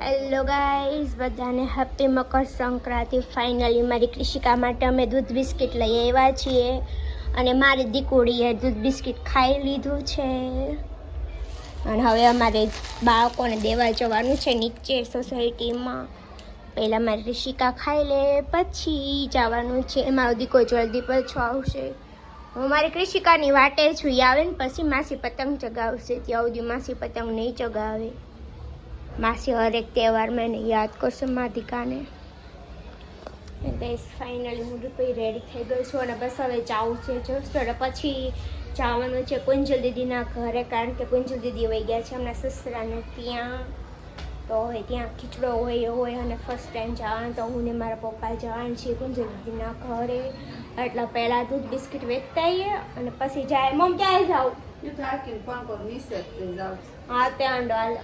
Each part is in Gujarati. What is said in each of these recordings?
હેલો ગાઈઝ, બધાને હેપી મકર સંક્રાંતિ. ફાઇનલી મારી કૃષિકા માટે અમે દૂધ બિસ્કિટ લઈ આવ્યા છીએ અને મારી દીકરીએ દૂધ બિસ્કિટ ખાઈ લીધું છે અને હવે અમારે બાળકોને દેવા જવાનું છે નીચે સોસાયટીમાં. પહેલાં મારી કૃષિકા ખાઈ લે પછી જવાનું છે. મારો દીકરો જલ્દી પાછો આવશે. હું મારી કૃષિકાની વાટે છું, આવે ને પછી માસી પતંગ ચગાવશે. ત્યાં સુધી માસી પતંગ નહીં ચગાવે. માસી હરેક તહેવારમાં એને યાદ કરશે માધિકાને. ગઈસ ફાઇનલી હું રૂપિયા રેડી થઈ ગઈ છું અને બસ હવે જાઉં છે જોસ્ટર. પછી જવાનું છે કુંજલ દીદીના ઘરે, કારણ કે કુંજલ દીદી વહી ગયા છે હમણાં સસરાને ત્યાં. તો હવે ત્યાં ખીચડો હોય અને ફર્સ્ટ ટાઈમ જવાનું તો હું ને મારા પપ્પા જવાનું છીએ કુંજલ દીદીના ઘરે. એટલે પહેલાં દૂધ બિસ્કિટ વેચતા આવીએ અને પછી જાય. મમ ક્યાંય જાઉં? હા ત્યાં હાલ.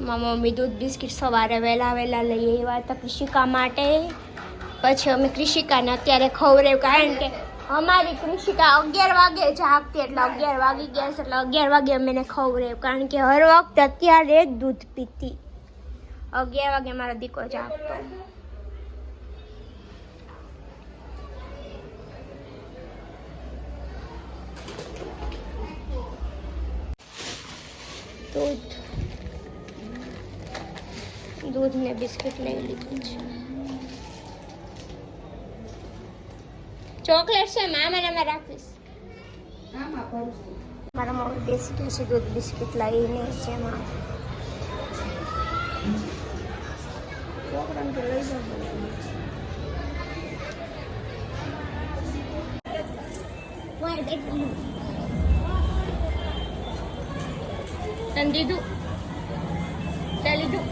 મમ્મી દૂધ બિસ્કિટ સવારે વહેલા લઈ આવ્યા હતા કૃષિકા માટે. પછી અમે કૃષિકાને અત્યારે ખવડાવ્યું, કારણ કે અમારી કૃષિકા 11 વાગે જાગતી, એટલે 11 વાગી ગયા છે એટલે 11 વાગે અમે એને ખવડાવ્યું, કારણ કે હર વખત અત્યારે જ દૂધ પીતી. 11 વાગે મારો દીકરો જાગતો. દૂધ ને બિસ્કિટ લઈ લીધું છે. ચોકલેટ છે મામાને રાખીશ. મારા મમ્મી બેસી છે દૂધ બિસ્કિટ લઈને છે. તને દીધું તે લીધું.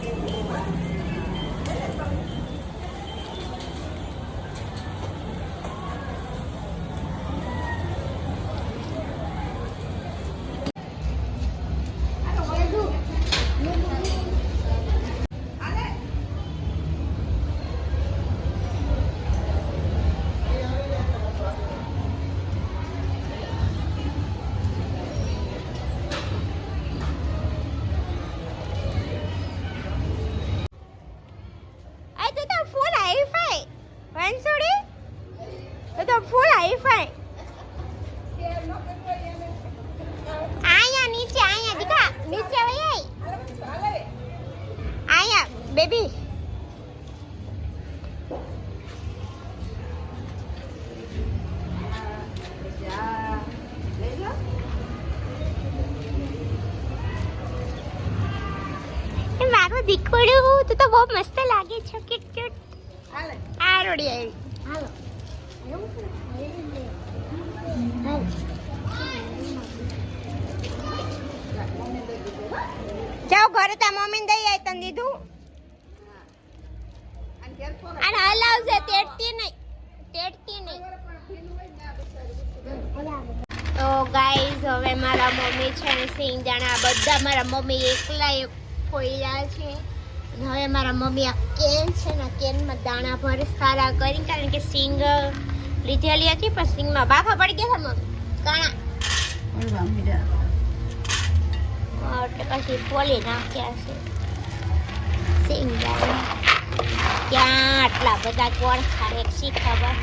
બેબી મારું દીકરું તું તો બહુ મસ્ત લાગે છે. ક્યુટ આ રોડી આવી. હાલો જાઓ ઘરે તા મમ્મીને દઈ આવી. તને દીધું અને હલાવજે, તેડતી નહીં. તો ગાઈઝ હવે મારા મમ્મી છે ને સિંગદાણા બધા મારા મમ્મી એકલા ફોડ્યા છે. હવે મારા મમ્મી આ કેન છે ને કેનમાં દાણા ભરે સારા કરી, કારણ કે સિંગ લીધેલી હતી પણ સિંગમાં બાફા પડી ગયા હતા મમ્મી કાણા એટલે પછી ફોલી નાખ્યા છે સિંગદાણા. ક્યાં આટલા બધા કોણ ખાય શી ખબર.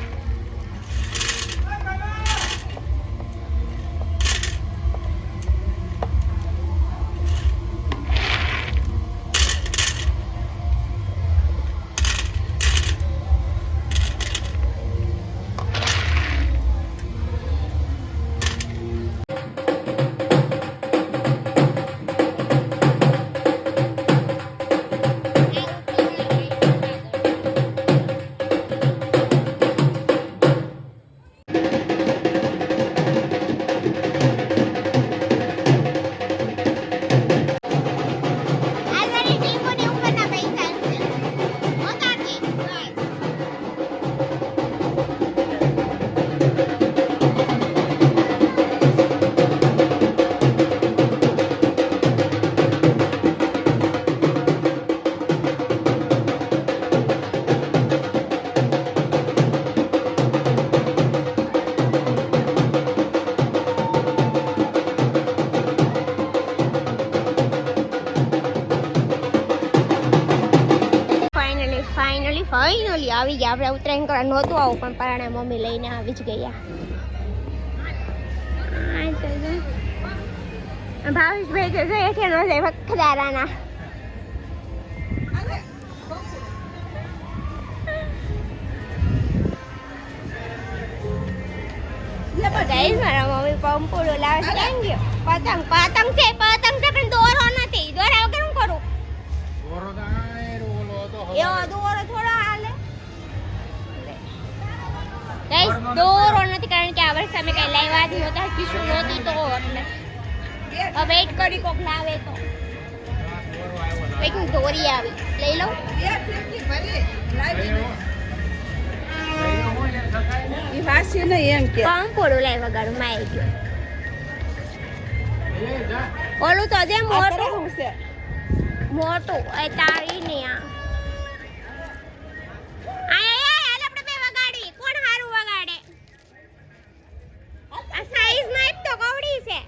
ફાઇનલી આવી ગયા. આપણે ઉત્તરાયણ કરવા નહોતું આવું પણ પરાણે મમ્મી લઈને આવી જ ગયા. ભાવેશભાઈ તો જો એઠે નો જાય વખદારાના. ગાઈસ મારા મમ્મી પંપોડો લાવે છે. કેમ ગયો? પતંગ પતંગ છે પણ દોરો નથી. દોરા વગર હું કરું? દોરો તો એવો દોરો થોડો હાલે. ગાઈસ દોરો નથી કારણ કે આ વર્ષે અમે કઈ લાવ્યા જ નહોતા. કિશુ નહોતી તો એટલે વેઇટ કરી કોક લાવે તો. એક દોરી આવી લઈ લઉં. પંપોડું લાવી વગાડું માં આવી ગયો. ઓલું તો જે મોટું તારી ને આ આપણે બે વગાડી. કોણ હારું વગાડે? આ સાઈઝ માં એક તો કવડી છે.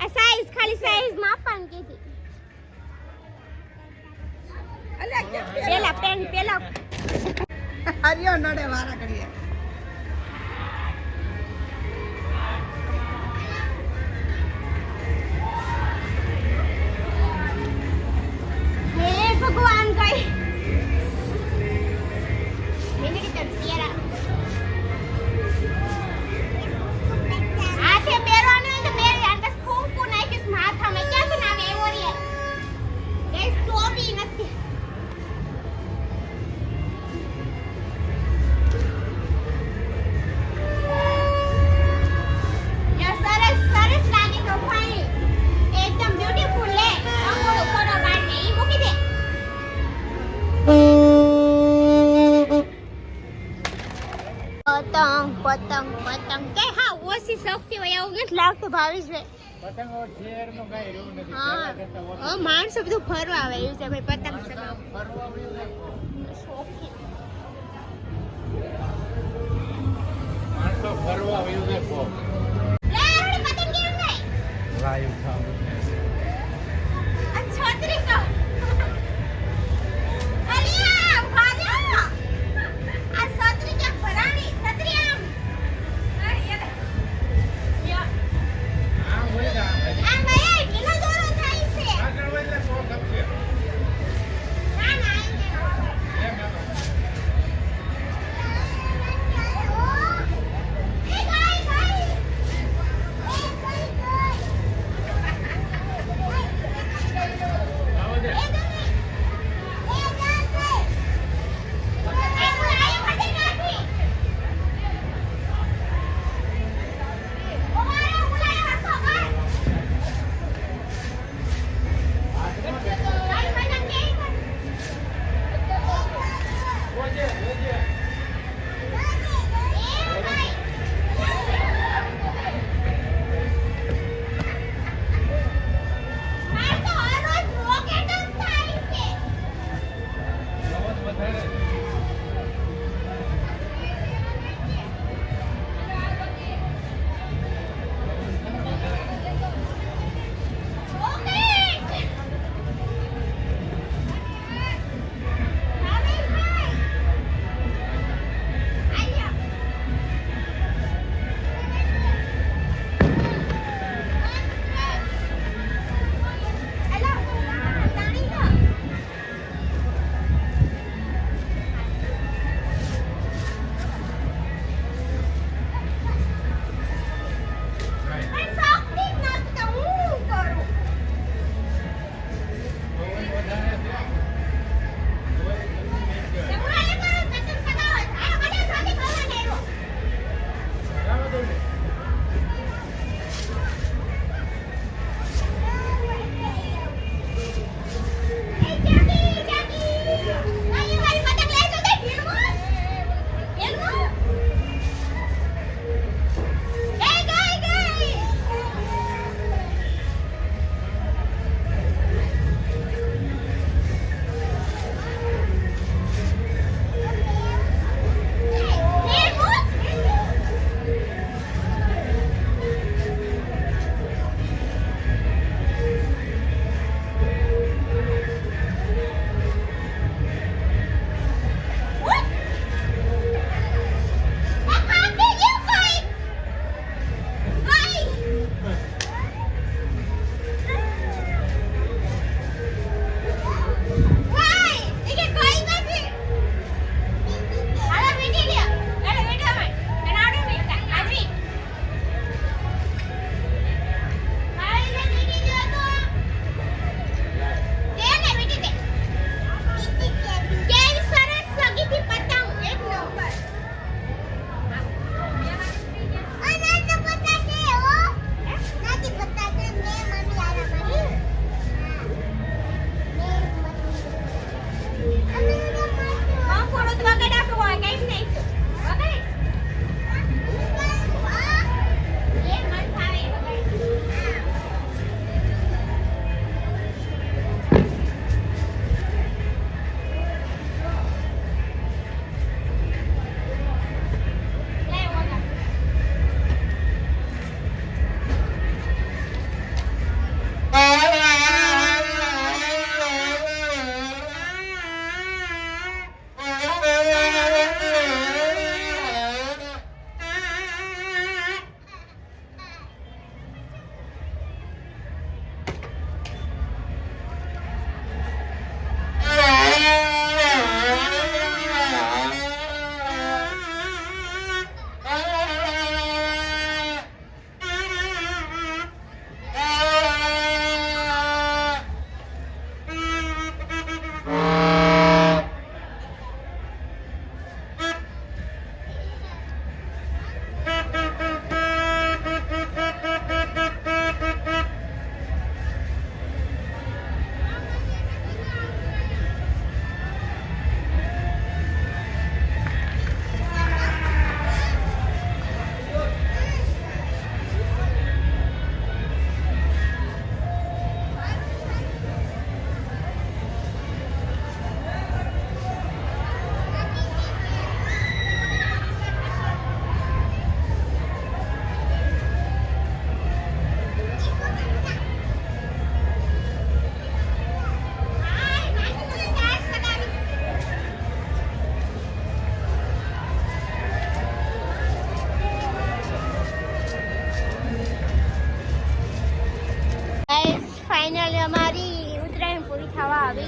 આ સાઈઝ ખાલી સાઈઝ માં આપવાનું કીધી. પેલા પેન પેલા હરિયો નડે વારા કરીએ. હે ભગવાન કઈ મેને કે તરસિયા આ છે બેરવાનો તો બેર આંતસ ખૂંપુ નાખીસ માથામાં. ક્યાં છે નામે એવો રે ગેસ ટોપી નથી. પતંગ પતંગ કે હા ઓછી શક્તિ હોય એવું નથી લાગતું ભાવેશભાઈ. પતંગ ઠેર નો કઈ રહ્યું નથી. હા માણસો બધું ફરવા આવે એવું છે ભાઈ. પતંગ માણસો ફરવા આવ્યું છે. પતંગ કેમ નહીં લાઈવ થાવ આ છત્રી કો અલિયા ભાજા આ છત્રી કે ભરાણી છત્રી આમ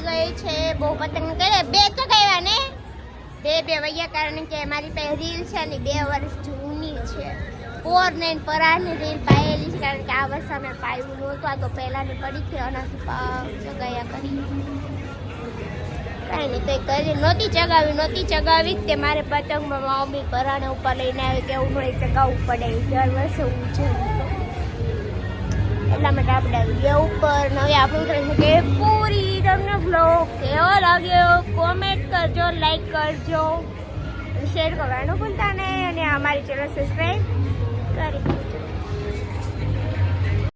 આવી ગઈ છે. બહુ પતંગ કરે 2 ચગાવ્યા ને 2 વાગ્યા, કારણ કે મારી પાસે રીલ છે ને 2 વર્ષ જૂની છે. 4 ને પરાની રીલ પાયેલી છે, કારણ કે આ વર્ષે અમે પાયું નહોતું. આ તો પહેલાની પડી છે આનાથી ચગાયા કરી કાંઈ નહીં તો કરી નહોતી ચગાવી તે મારે પતંગમાં મમ્મી પરાણે ઉપર લઈને આવી કે એવું નહીં ચગાવવું પડે, દર વર્ષે હું છે એટલા માટે આપણે આવી ગયા ઉપર. હવે આપણું કરે છે કે પૂરી. તમને વ્લોગ કેવો લાગ્યો કોમેન્ટ કરજો, લાઈક કરજો, શેર કરવાનું ભૂલતા નહીં, અને અમારી ચેનલ સબસ્ક્રાઈબ કરી દેજો.